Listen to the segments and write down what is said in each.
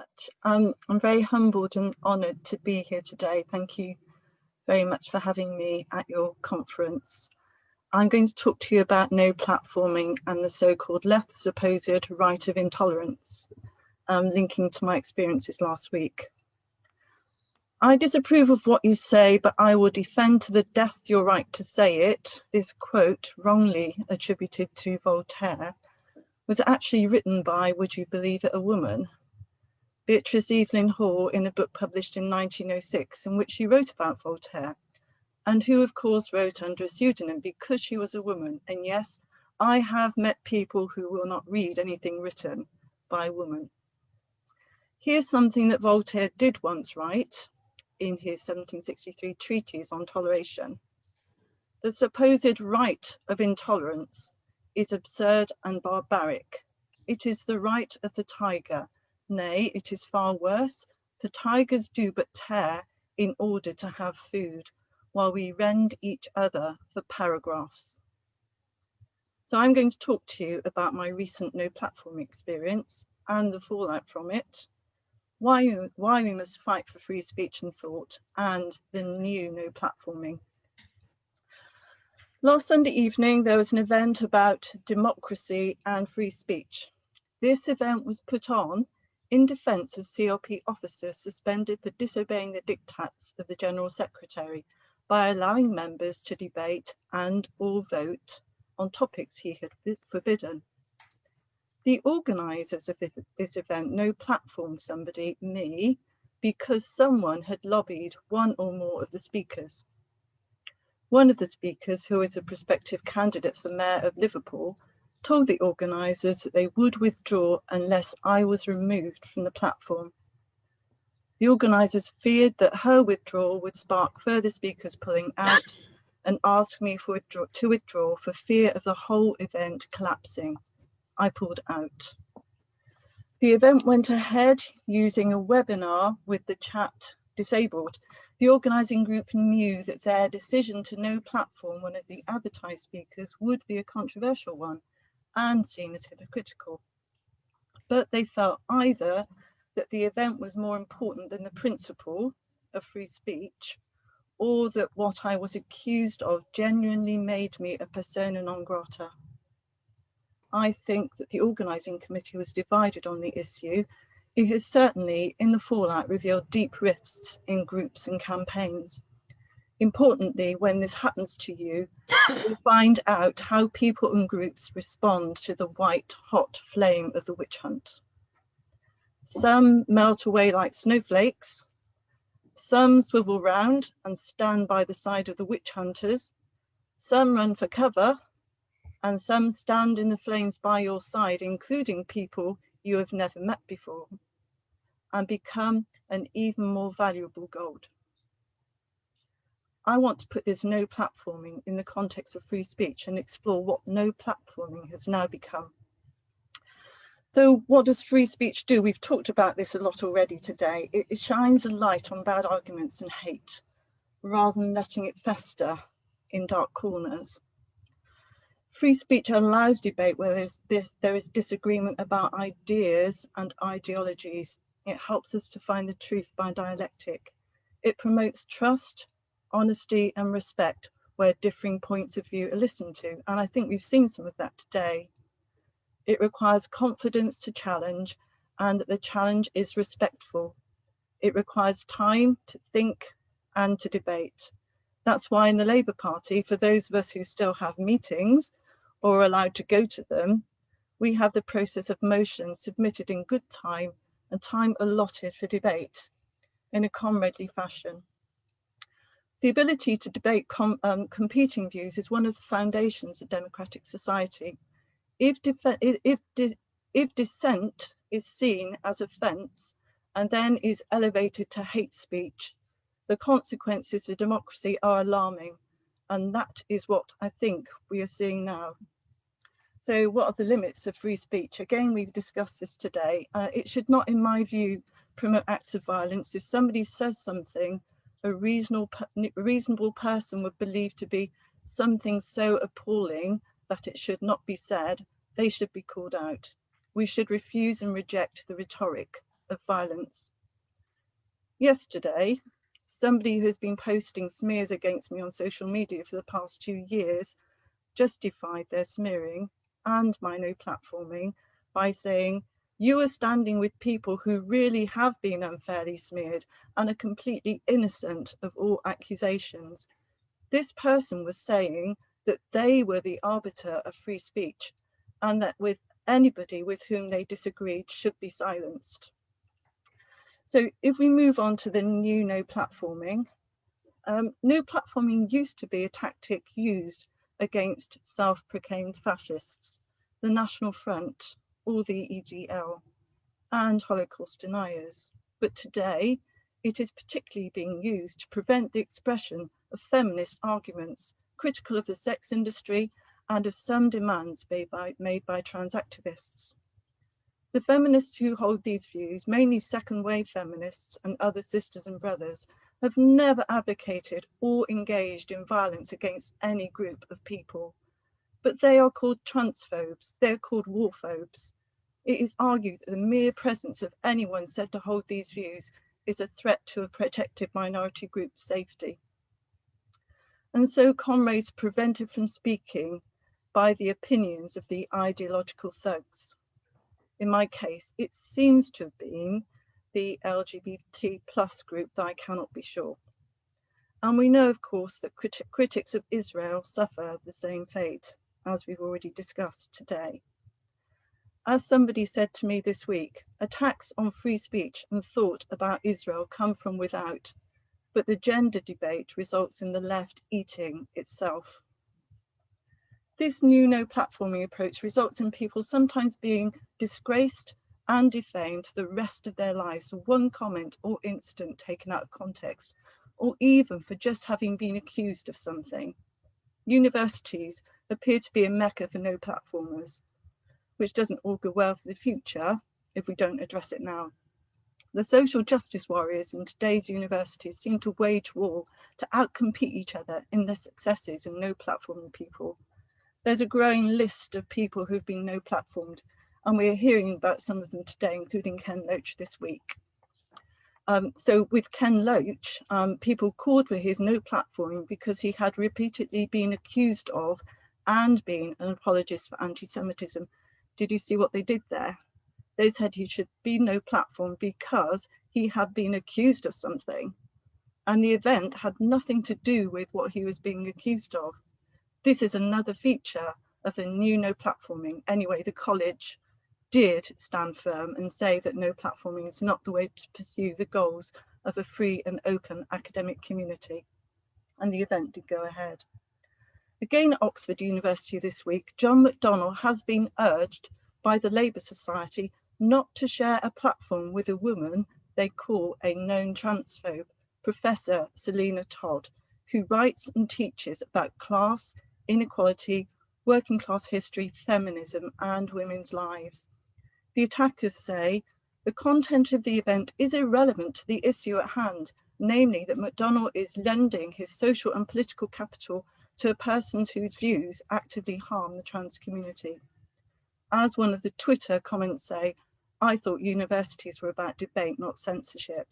much. I'm very humbled and honoured to be here today. Thank you very much for having me at your conference. I'm going to talk to you about no platforming and the so-called left's supposed right of intolerance, linking to my experiences last week. I disapprove of what you say, but I will defend to the death your right to say it. This quote, wrongly attributed to Voltaire, was actually written by, would you believe it, a woman, Beatrice Evelyn Hall, in a book published in 1906 in which she wrote about Voltaire, and who of course wrote under a pseudonym because she was a woman. And yes, I have met people who will not read anything written by a woman. Here's something that Voltaire did once write in his 1763 treatise on toleration. The supposed right of intolerance is absurd and barbaric. It is the right of the tiger. Nay, it is far worse. The tigers do but tear in order to have food, while we rend each other for paragraphs. So I'm going to talk to you about my recent no platform experience and the fallout from it, why we must fight for free speech and thought, and the new no platforming. Last Sunday evening, there was an event about democracy and free speech. This event was put on in defence of CLP officers suspended for disobeying the diktats of the General Secretary by allowing members to debate and or vote on topics he had forbidden. The organisers of this event no platformed somebody, me, because someone had lobbied one or more of the speakers. One of the speakers, who is a prospective candidate for Mayor of Liverpool, told the organisers that they would withdraw unless I was removed from the platform. The organisers feared that her withdrawal would spark further speakers pulling out and asked me to withdraw for fear of the whole event collapsing. I pulled out. The event went ahead using a webinar with the chat disabled. The organising group knew that their decision to no platform one of the advertised speakers would be a controversial one and seen as hypocritical. But they felt either that the event was more important than the principle of free speech, or that what I was accused of genuinely made me a persona non grata. I think that the organising committee was divided on the issue. It has certainly, in the fallout, revealed deep rifts in groups and campaigns. Importantly, when this happens to you, you'll find out how people and groups respond to the white hot flame of the witch hunt. Some melt away like snowflakes, some swivel round and stand by the side of the witch hunters, some run for cover, and some stand in the flames by your side, including people you have never met before, and become an even more valuable gold. I want to put this no platforming in the context of free speech and explore what no platforming has now become. So what does free speech do? We've talked about this a lot already today. It shines a light on bad arguments and hate, rather than letting it fester in dark corners. Free speech allows debate where there is disagreement about ideas and ideologies. It helps us to find the truth by dialectic. It promotes trust, honesty and respect where differing points of view are listened to. And I think we've seen some of that today. It requires confidence to challenge and that the challenge is respectful. It requires time to think and to debate. That's why in the Labour Party, for those of us who still have meetings or are allowed to go to them, we have the process of motions submitted in good time and time allotted for debate in a comradely fashion. The ability to debate competing views is one of the foundations of democratic society. If dissent is seen as offence and then is elevated to hate speech, the consequences for democracy are alarming, and that is what I think we are seeing now. So what are the limits of free speech? Again, we've discussed this today. It should not, in my view, promote acts of violence. If somebody says something a reasonable person would believe to be something so appalling that it should not be said, they should be called out. We should refuse and reject the rhetoric of violence. Yesterday, somebody who has been posting smears against me on social media for the past 2 years justified their smearing and my no platforming by saying, "You are standing with people who really have been unfairly smeared and are completely innocent of all accusations." This person was saying that they were the arbiter of free speech and that with anybody with whom they disagreed should be silenced. So if we move on to the new no platforming, no platforming used to be a tactic used against self-proclaimed fascists, the National Front, or the EGL, and Holocaust deniers. But today, it is particularly being used to prevent the expression of feminist arguments critical of the sex industry and of some demands made by trans activists. The feminists who hold these views, mainly second-wave feminists and other sisters and brothers, have never advocated or engaged in violence against any group of people. But they are called transphobes, they are called warphobes. It is argued that the mere presence of anyone said to hold these views is a threat to a protected minority group's safety. And so comrades are prevented from speaking by the opinions of the ideological thugs. In my case, it seems to have been the LGBT plus group, that I cannot be sure. And we know, of course, that critics of Israel suffer the same fate, as we've already discussed today. As somebody said to me this week, attacks on free speech and thought about Israel come from without, but the gender debate results in the left eating itself. This new no platforming approach results in people sometimes being disgraced and defamed for the rest of their lives for one comment or incident taken out of context, or even for just having been accused of something. Universities appear to be a mecca for no platformers, which doesn't augur well for the future if we don't address it now. The social justice warriors in today's universities seem to wage war to outcompete each other in their successes in no platforming people. There's a growing list of people who've been no platformed, and we're hearing about some of them today, including Ken Loach this week. So with Ken Loach, people called for his no platforming because he had repeatedly been accused of and been an apologist for anti-Semitism. Did you see what they did there? They said he should be no platform because he had been accused of something, and the event had nothing to do with what he was being accused of. This is another feature of the new no platforming. Anyway, the college did stand firm and say that no platforming is not the way to pursue the goals of a free and open academic community, and the event did go ahead. Again at Oxford University this week, John McDonnell has been urged by the Labour Society not to share a platform with a woman they call a known transphobe, Professor Selina Todd, who writes and teaches about class, inequality, working class history, feminism, and women's lives. The attackers say the content of the event is irrelevant to the issue at hand, namely that McDonnell is lending his social and political capital to a person whose views actively harm the trans community. As one of the Twitter comments say, I thought universities were about debate, not censorship.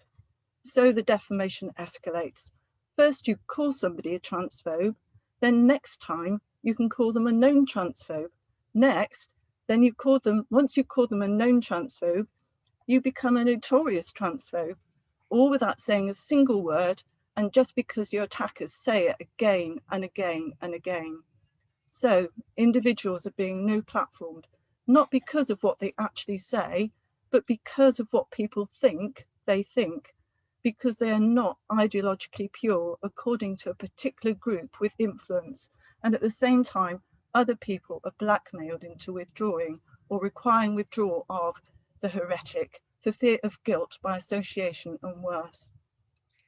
So the defamation escalates. First you call somebody a transphobe, then next time you can call them a known transphobe. Next, then once you call them a known transphobe, you become a notorious transphobe, all without saying a single word, and just because your attackers say it again and again and again. So individuals are being no platformed, not because of what they actually say, but because of what people think they think, because they are not ideologically pure according to a particular group with influence, and at the same time other people are blackmailed into withdrawing or requiring withdrawal of the heretic for fear of guilt by association and worse.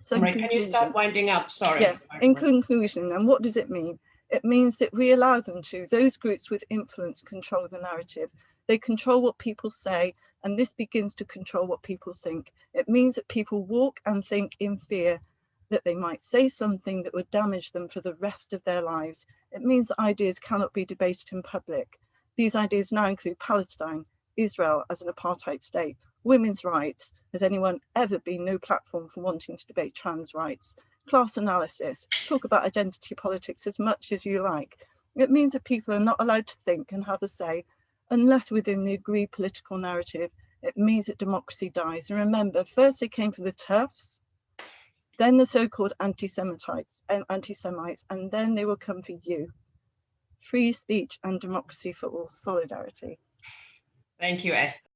So can you start winding up? Sorry. Yes, in conclusion, then what does it mean? It means that we allow them to, those groups with influence control the narrative. They control what people say, and this begins to control what people think. It means that people walk and think in fear that they might say something that would damage them for the rest of their lives. It means that ideas cannot be debated in public. These ideas now include Palestine, Israel as an apartheid state, Women's rights. Has anyone ever been no platform for wanting to debate trans rights? Class analysis. Talk about identity politics as much as you like. It means that people are not allowed to think and have a say unless within the agreed political narrative. It means that democracy dies. And remember, first they came for the TERFs, then the so-called anti-Semites, and then they will come for you. Free speech and democracy for all. Solidarity. Thank you, Esther.